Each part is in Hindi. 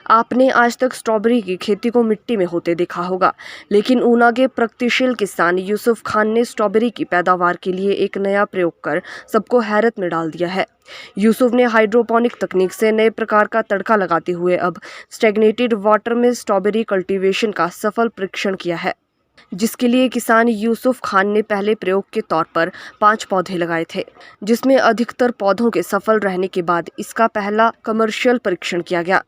आपने आज तक स्ट्रॉबेरी की खेती को मिट्टी में होते देखा होगा, लेकिन ऊना के प्रगतिशील किसान यूसुफ खान ने स्ट्रॉबेरी की पैदावार के लिए एक नया प्रयोग कर सबको हैरत में डाल दिया है। यूसुफ ने हाइड्रोपोनिक तकनीक से नए प्रकार का तड़का लगाते हुए अब स्टैग्नेटेड वाटर में स्ट्रॉबेरी कल्टीवेशन का सफल परीक्षण किया है, जिसके लिए किसान यूसुफ खान ने पहले प्रयोग के तौर पर 5 पौधे लगाए थे, जिसमें अधिकतर पौधों के सफल रहने के बाद इसका पहला कमर्शियल परीक्षण किया गया।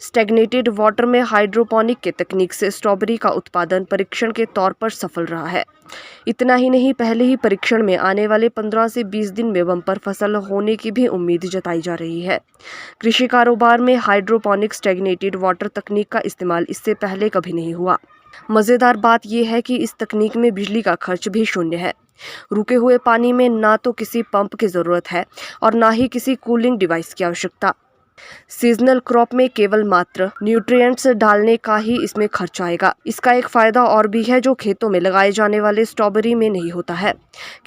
स्टैग्नेटेड वाटर में हाइड्रोपोनिक के तकनीक से स्ट्रॉबेरी का उत्पादन परीक्षण के तौर पर सफल रहा है। इतना ही नहीं, पहले ही परीक्षण में आने वाले 15 से 20 दिन में बम्पर फसल होने की भी उम्मीद जताई जा रही है। कृषि कारोबार में हाइड्रोपोनिक स्टैग्नेटेड वाटर तकनीक का इस्तेमाल इससे पहले कभी नहीं हुआ। मज़ेदार बात यह है कि इस तकनीक में बिजली का खर्च भी शून्य है। रुके हुए पानी में ना तो किसी पंप की ज़रूरत है और ना ही किसी कूलिंग डिवाइस की आवश्यकता। सीजनल क्रॉप में केवल मात्र न्यूट्रिएंट्स डालने का ही इसमें खर्च आएगा। इसका एक फायदा और भी है जो खेतों में लगाए जाने वाले स्ट्रॉबेरी में नहीं होता है।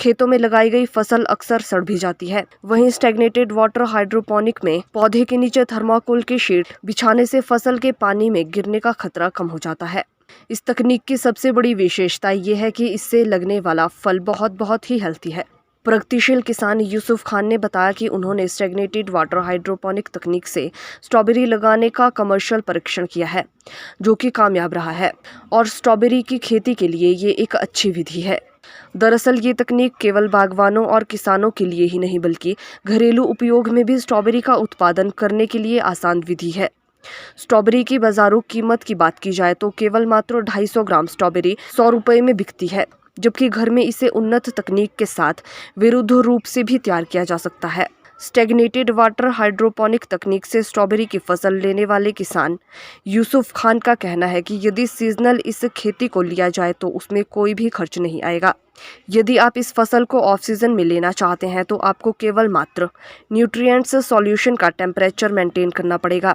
खेतों में लगाई गई फसल अक्सर सड़ भी जाती है। वहीं स्टैग्नेटेड वाटर हाइड्रोपोनिक में पौधे के नीचे थर्माकोल की शीट बिछाने से फसल के पानी में गिरने का खतरा कम हो जाता है। इस तकनीक की सबसे बड़ी विशेषता ये है कि इससे लगने वाला फल बहुत ही हेल्थी है। प्रगतिशील किसान यूसुफ खान ने बताया कि उन्होंने स्टैग्नेटेड वाटर हाइड्रोपोनिक तकनीक से स्ट्रॉबेरी लगाने का कमर्शियल परीक्षण किया है, जो कि कामयाब रहा है और स्ट्रॉबेरी की खेती के लिए ये एक अच्छी विधि है। दरअसल ये तकनीक केवल बागवानों और किसानों के लिए ही नहीं बल्कि घरेलू उपयोग में भी स्ट्रॉबेरी का उत्पादन करने के लिए आसान विधि है। स्ट्रॉबेरी की बाजारू कीमत की बात की जाए तो केवल मात्र 250 ग्राम स्ट्रॉबेरी 100 रुपये में बिकती है, जबकि घर में इसे उन्नत तकनीक के साथ विरुद्ध रूप से भी तैयार किया जा सकता है। स्टैग्नेटेड वाटर हाइड्रोपोनिक तकनीक से स्ट्रॉबेरी की फसल लेने वाले किसान यूसुफ खान का कहना है कि यदि सीजनल इस खेती को लिया जाए तो उसमें कोई भी खर्च नहीं आएगा। यदि आप इस फसल को ऑफ सीजन में लेना चाहते हैं तो आपको केवल मात्र न्यूट्रिएंट्स सॉल्यूशन का टेम्परेचर मेंटेन करना पड़ेगा।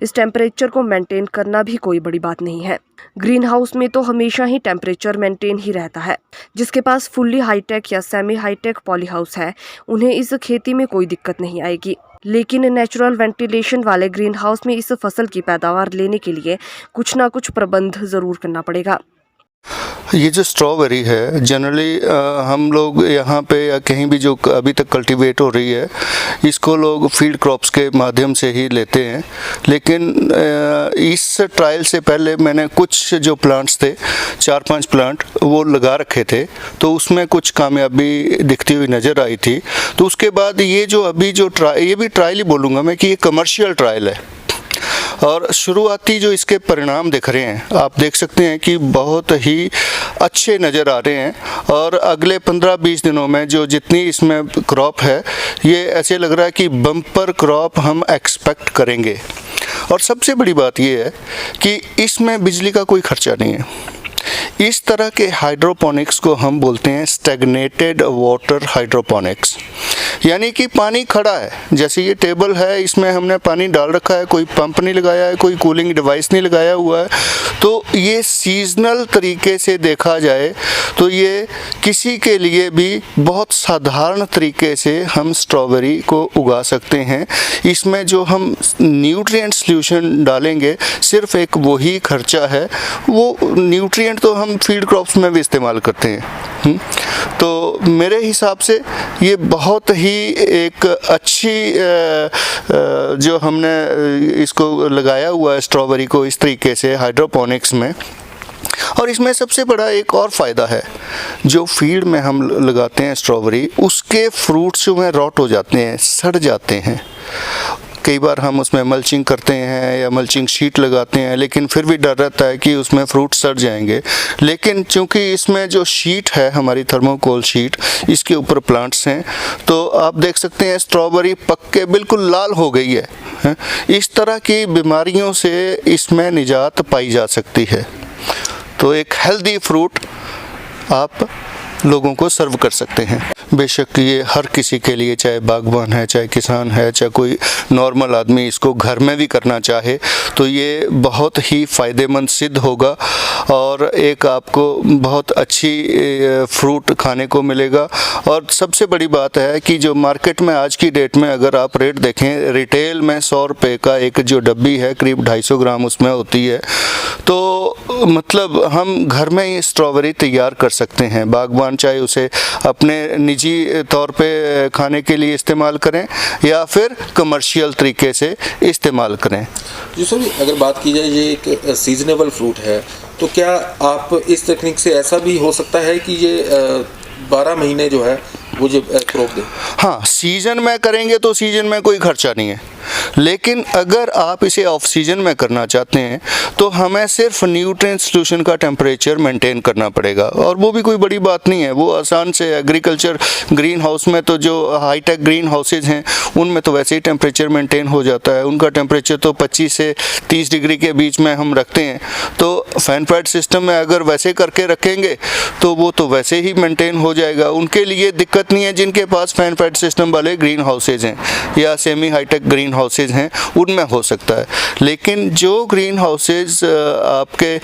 इस टेम्परेचर को मेंटेन करना भी कोई बड़ी बात नहीं है। ग्रीन हाउस में तो हमेशा ही टेम्परेचर मेंटेन ही रहता है। जिसके पास फुल्ली हाईटेक या सेमी हाईटेक पॉली हाउस है, उन्हें इस खेती में कोई दिक्कत नहीं आएगी। लेकिन नेचुरल वेंटिलेशन वाले ग्रीन हाउस में इस फसल की पैदावार लेने के लिए कुछ ना कुछ प्रबंध ज़रूर करना पड़ेगा। ये जो स्ट्रॉबेरी है जनरली हम लोग यहाँ पे या कहीं भी जो अभी तक कल्टीवेट हो रही है, इसको लोग फील्ड क्रॉप्स के माध्यम से ही लेते हैं। लेकिन इस ट्रायल से पहले मैंने कुछ जो प्लांट्स थे, 4-5 प्लांट वो लगा रखे थे, तो उसमें कुछ कामयाबी दिखती हुई नज़र आई थी। तो उसके बाद ये जो अभी जो ये भी ट्रायल ही बोलूँगा मैं कि ये कमर्शियल ट्रायल है और शुरुआती जो इसके परिणाम दिख रहे हैं, आप देख सकते हैं कि बहुत ही अच्छे नज़र आ रहे हैं। और अगले 15-20 दिनों में जो जितनी इसमें क्रॉप है, ये ऐसे लग रहा है कि बम्पर क्रॉप हम एक्सपेक्ट करेंगे। और सबसे बड़ी बात ये है कि इसमें बिजली का कोई खर्चा नहीं है। इस तरह के हाइड्रोपोनिक्स को हम बोलते हैं स्टैग्नेटेड वाटर हाइड्रोपोनिक्स, यानी कि पानी खड़ा है। जैसे ये टेबल है, इसमें हमने पानी डाल रखा है, कोई पंप नहीं लगाया है, कोई कूलिंग डिवाइस नहीं लगाया हुआ है। तो ये सीजनल तरीके से देखा जाए तो ये किसी के लिए भी बहुत साधारण तरीके से हम स्ट्रॉबेरी को उगा सकते हैं। इसमें जो हम न्यूट्रिएंट सॉल्यूशन डालेंगे, सिर्फ एक वही खर्चा है। वो न्यूट्रिएंट तो हम फील्ड क्रॉप्स में भी इस्तेमाल करते हैं। तो मेरे हिसाब से ये बहुत ही एक अच्छी जो हमने इसको लगाया हुआ है स्ट्रॉबेरी को इस तरीके से हाइड्रोपोनिक्स में। और इसमें सबसे बड़ा एक और फ़ायदा है, जो फील्ड में हम लगाते हैं स्ट्रॉबेरी, उसके फ्रूट्स जो हैं रॉट हो जाते हैं, सड़ जाते हैं। कई बार हम उसमें मल्चिंग करते हैं या मल्चिंग शीट लगाते हैं, लेकिन फिर भी डर रहता है कि उसमें फ्रूट सड़ जाएंगे। लेकिन चूंकि इसमें जो शीट है हमारी थर्मोकोल शीट, इसके ऊपर प्लांट्स हैं, तो आप देख सकते हैं स्ट्रॉबेरी पक के बिल्कुल लाल हो गई है। इस तरह की बीमारियों से इसमें निजात पाई जा सकती है। तो एक हेल्दी फ्रूट आप लोगों को सर्व कर सकते हैं। बेशक ये हर किसी के लिए, चाहे बागवान है, चाहे किसान है, चाहे कोई नॉर्मल आदमी इसको घर में भी करना चाहे तो ये बहुत ही फ़ायदेमंद सिद्ध होगा और एक आपको बहुत अच्छी फ्रूट खाने को मिलेगा। और सबसे बड़ी बात है कि जो मार्केट में आज की डेट में अगर आप रेट देखें, रिटेल में 100 रुपये का एक जो डब्बी है, करीब 250 ग्राम उसमें होती है। तो मतलब हम घर में ही स्ट्रॉबेरी तैयार कर सकते हैं। बागवान चाहे उसे अपने निजी तौर पे खाने के लिए इस्तेमाल करें या फिर कमर्शियल तरीके से इस्तेमाल करें। जी सर, अगर बात की जाए ये एक सीजनेबल फ्रूट है, तो क्या आप इस तकनीक से ऐसा भी हो सकता है कि ये 12 महीने जो है वो जो क्रॉप दे? हाँ, सीजन में करेंगे तो सीजन में कोई खर्चा नहीं है, लेकिन अगर आप इसे ऑफ सीजन में करना चाहते हैं तो हमें सिर्फ न्यूट्रिएंट सॉल्यूशन का टेम्परेचर मेंटेन करना पड़ेगा और वो भी कोई बड़ी बात नहीं है। वो आसान से एग्रीकल्चर ग्रीन हाउस में तो जो हाईटेक ग्रीन हाउसेज हैं उनमें तो वैसे ही टेम्परेचर मेंटेन हो जाता है। उनका टेम्परेचर तो 25 से 30 डिग्री के बीच में हम रखते हैं। तो फैन पैड सिस्टम में अगर वैसे करके रखेंगे तो वो तो वैसे ही मेंटेन हो जाएगा। उनके लिए दिक्कत नहीं है जिनके पास फैन पैड सिस्टम वाले ग्रीन हाउसेज हैं या सेमी हाईटेक ग्रीन हाउसेज हैं, उनमें हो सकता है। लेकिन जो ग्रीन हाउसेज आपके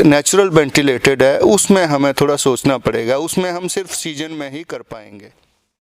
नेचुरल वेंटिलेटेड है उसमें हमें थोड़ा सोचना पड़ेगा, उसमें हम सिर्फ सीजन में ही कर पाएंगे।